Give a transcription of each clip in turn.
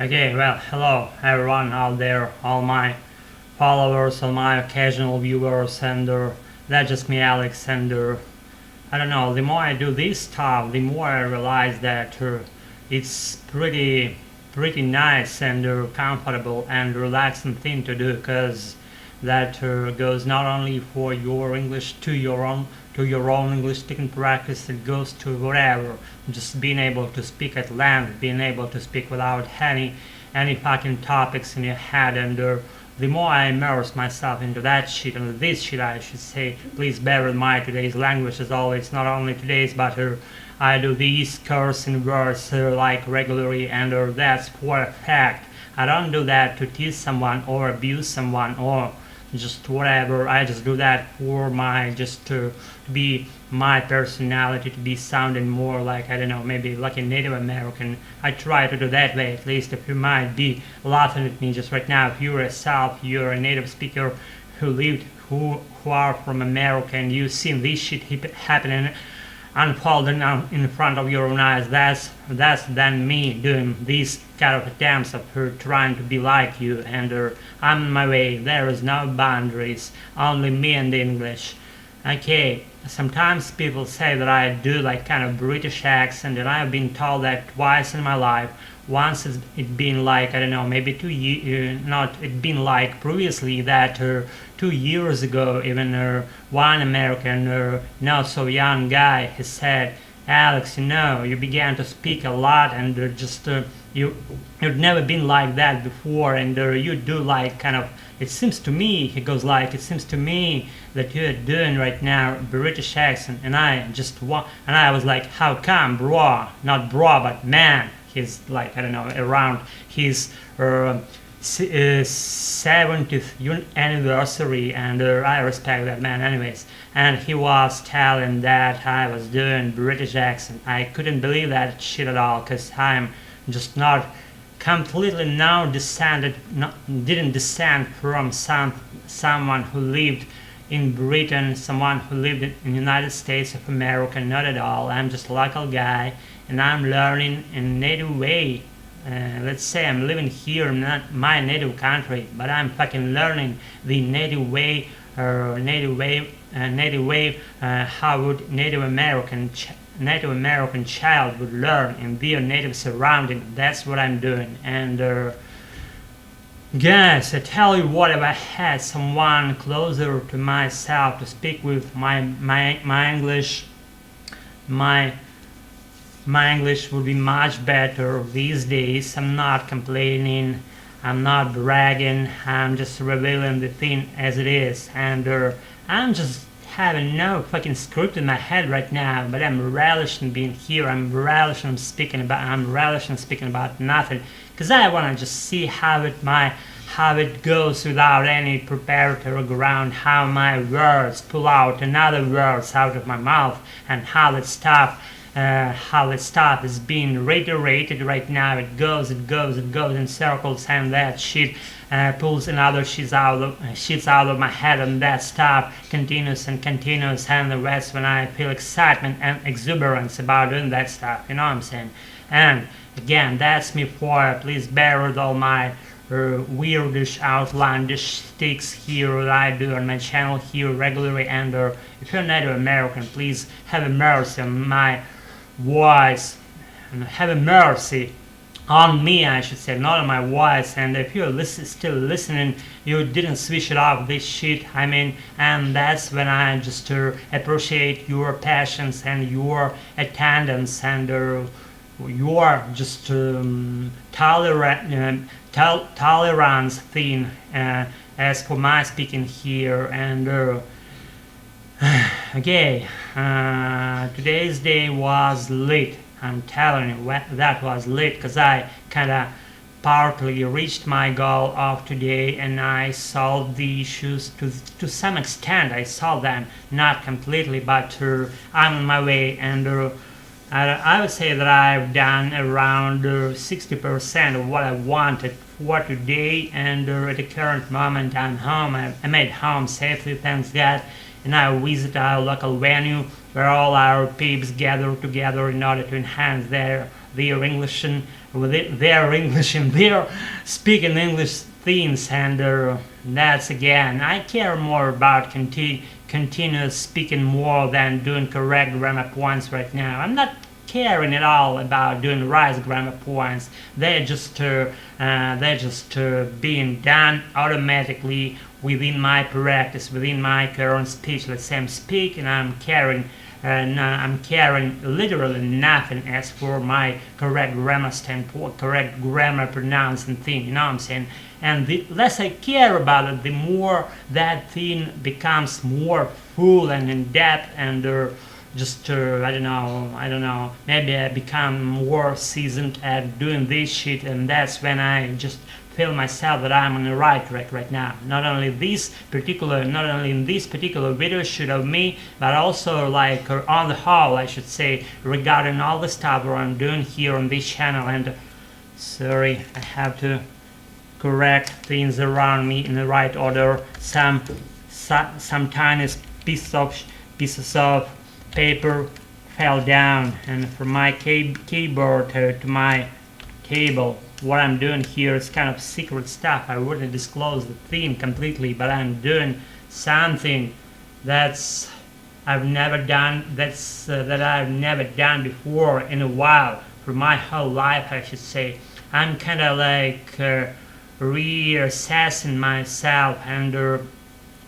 Okay, well, hello everyone out there, all my followers, all my occasional viewers, and that's just me, Alex. And I don't know, the more I do this stuff, the more I realize that it's pretty nice and comfortable and relaxing thing to do, because that goes not only for your English to your own English speaking practice, it goes to whatever. Just being able to speak at length, being able to speak without any fucking topics in your head, and the more I immerse myself into that shit, into this shit I should say, please bear in mind today's language is always not only today's, but I do these cursing words like regularly, and that's for a fact. I don't do that to tease someone or abuse someone or just whatever. I just do that for my just to be my personality, to be sounding more like, I don't know, maybe like a Native American. I try to do that way, at least. If you might be laughing at me just right now, if you're you're a native speaker who are from America, and you've seen this shit happening, unfolding in front of your own eyes, that's then me doing these kind of attempts of trying to be like you, and I'm on my way. There is no boundaries, only me and English. Okay, sometimes people say that I do like kind of British accent, and I've been told that twice in my life. Once it been like, I don't know, maybe 2 years, not it been like previously that 2 years ago, even one American, not so young guy, he said, Alex, you began to speak a lot, and you've never been like that before, and you do like kind of, it seems to me, he goes like, it seems to me that you're doing right now British accent, and I was like, how come, bro? Not bro, but man. He's like, I don't know, around his 70th anniversary, and I respect that man anyways. And he was telling that I was doing British accent. I couldn't believe that shit at all, because I'm just not completely didn't descend from someone who lived in Britain, someone who lived in the United States of America, not at all. I'm just a local guy, and I'm learning in native way. Let's say I'm living here, not my native country, but I'm fucking learning the native way, how would Native American child would learn in their native surrounding. That's what I'm doing. And guys, I tell you what, if I had someone closer to myself to speak with, my English, my English would be much better these days. I'm not complaining, I'm not bragging, I'm just revealing the thing as it is, and I'm just having no fucking script in my head right now, but I'm relishing being here, I'm relishing speaking about nothing, because I want to just see how it goes without any preparatory ground, how my words pull out another words out of my mouth, and how that stuff is being reiterated right now. It goes in circles, and that shit pulls another shits out of my head, and that stuff continues, and the rest when I feel excitement and exuberance about doing that stuff, you know what I'm saying? And again, that's me for it. Please bear with all my weirdish, outlandish sticks here that I do on my channel here regularly, and if you're Native American, please have a mercy on my voice, and have a mercy on me, I should say, not on my voice. And if you're still listening, you didn't switch it off this shit, I mean, and that's when I just appreciate your patience and your attendance, and your just tolerance thing as for my speaking here. And okay, today's day was lit. I'm telling you, that was lit, because I kind of partly reached my goal of today, and I solved the issues to some extent. I solved them, not completely, but I'm on my way, and I would say that I've done around 60% of what I wanted for today, and at the current moment I'm home. I made home safely, thanks God, and I visit our local venue where all our peeps gather together in order to enhance their English with their English and their speaking English things, and that's again, I care more about continuous speaking more than doing correct grammar points right now. I'm not caring at all about doing right grammar points. They're just being done automatically within my practice, within my current speech. Let's say I'm speaking, I'm caring literally nothing as for my correct grammar standpoint, correct grammar pronouncing thing, you know what I'm saying? And the less I care about it, the more that thing becomes more full and in depth, and I don't know, maybe I become more seasoned at doing this shit, and that's when I just feel myself that I'm on the right track right now. Not only in this particular video shoot of me, but also like on the whole, I should say, regarding all the stuff that I'm doing here on this channel. And sorry, I have to correct things around me in the right order. Some tiny pieces of paper fell down, and from my keyboard to my table. What I'm doing here is kind of secret stuff. I wouldn't disclose the theme completely, but I'm doing something that I've never done before in a while, for my whole life, I should say. I'm kind of like reassessing myself, and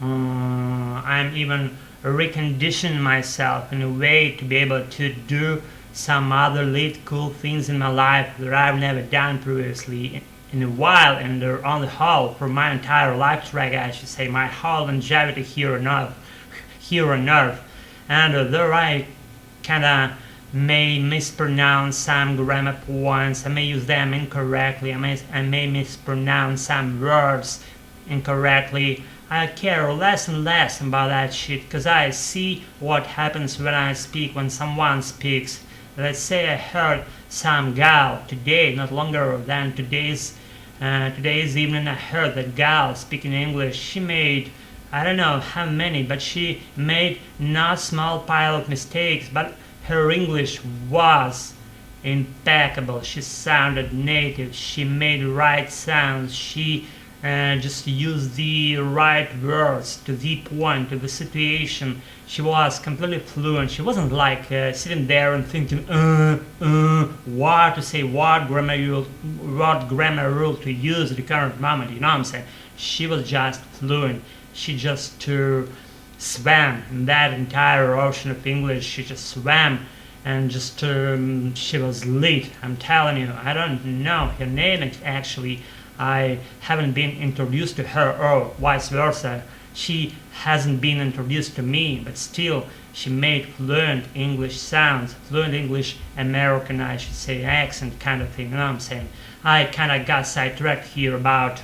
I'm even reconditioning myself in a way to be able to do some other little cool things in my life that I've never done previously in a while. And on the whole, for my entire life track, I should say, my whole longevity here on Earth. And there I kinda may mispronounce some grammar points, I may use them incorrectly, I may mispronounce some words incorrectly. I care less and less about that shit, because I see what happens when I speak, when someone speaks. Let's say I heard some gal today, not longer than today's evening, I heard that gal speaking English. She made, I don't know how many, but she made not small pile of mistakes, but her English was impeccable. She sounded native, she made right sounds, she just used the right words to the point, to the situation. She was completely fluent. She wasn't like sitting there and thinking, what to say, what grammar rule to use at the current moment. You know what I'm saying? She was just fluent. She just swam in that entire ocean of English. She just swam, and just she was lit. I'm telling you. I don't know her name actually. I haven't been introduced to her, or vice versa. She hasn't been introduced to me, but still she made fluent English sounds, fluent English American, I should say, accent kind of thing, you know what I'm saying? I kind of got sidetracked here about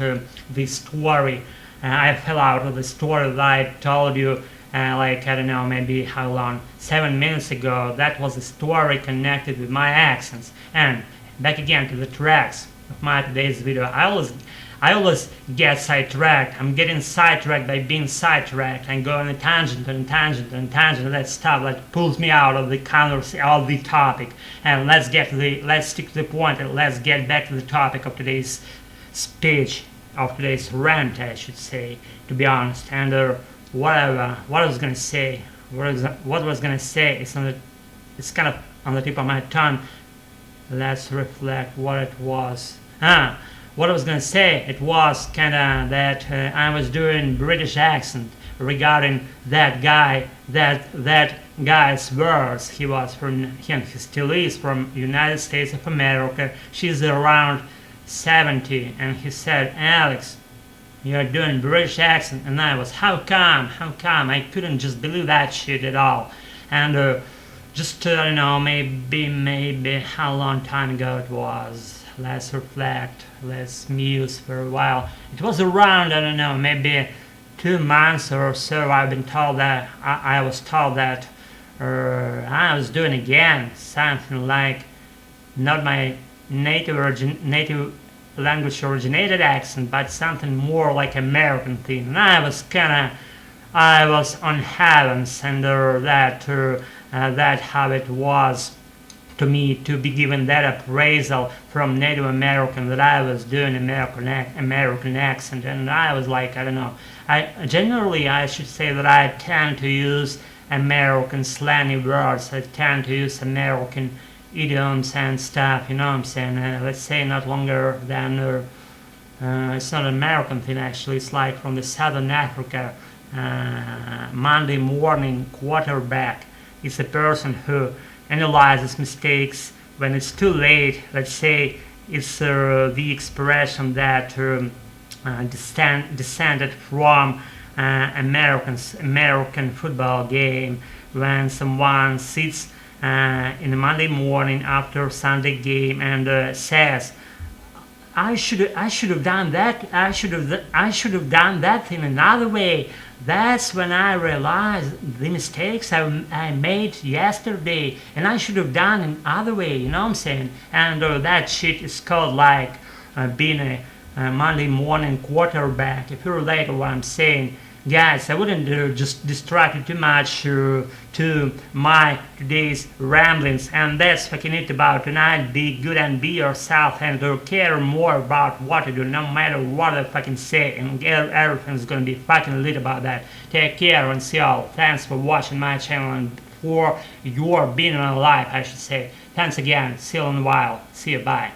this story. I fell out of the story that I told you, like, I don't know, maybe how long, 7 minutes ago. That was a story connected with my accents. And back again to the tracks of my today's video. I always get sidetracked. I'm getting sidetracked by being sidetracked, and go on a tangent and tangent and tangent, and that stuff that pulls me out of the topic. And let's stick to the point, and let's get back to the topic of today's speech, of today's rant, I should say, to be honest. And what I was gonna say, it's kind of on the tip of my tongue. Let's reflect what it was. What I was gonna say, it was kinda that I was doing British accent regarding that guy's words. He still is from United States of America. She's around 70, and he said, "Alex, you're doing British accent," and I was, how come? I couldn't just believe that shit at all. And just I don't know, maybe how long time ago it was. Let's reflect, let's muse for a while. It was around, I don't know, maybe 2 months or so. I've been told that I was told that I was doing again something like not my native language originated accent, but something more like American thing. And I was on heavens, and that how it was to me to be given that appraisal from Native American that I was doing American accent, and I was like, I don't know. I should say that I tend to use American slangy words. I tend to use American idioms and stuff. You know what I'm saying? Let's say not longer than. It's not an American thing actually. It's like from the Southern Africa. Monday morning quarterback is a person who analyzes mistakes when it's too late. Let's say it's the expression that descended from American football game when someone sits in the Monday morning after Sunday game and says, I should have done that. I should have done that thing another way. That's when I realized the mistakes I made yesterday, and I should have done it other way. You know what I'm saying? And that shit is called like being a Monday morning quarterback. If you relate to what I'm saying, guys, I wouldn't just distract you too much to my today's ramblings, and that's what you need about tonight. Be good and be yourself, and care more about what you do, no matter what I fucking say, and everything's gonna be fucking lit about that. Take care and see y'all. Thanks for watching my channel and for your being alive, I should say. Thanks again. See you in a while. See you. Bye.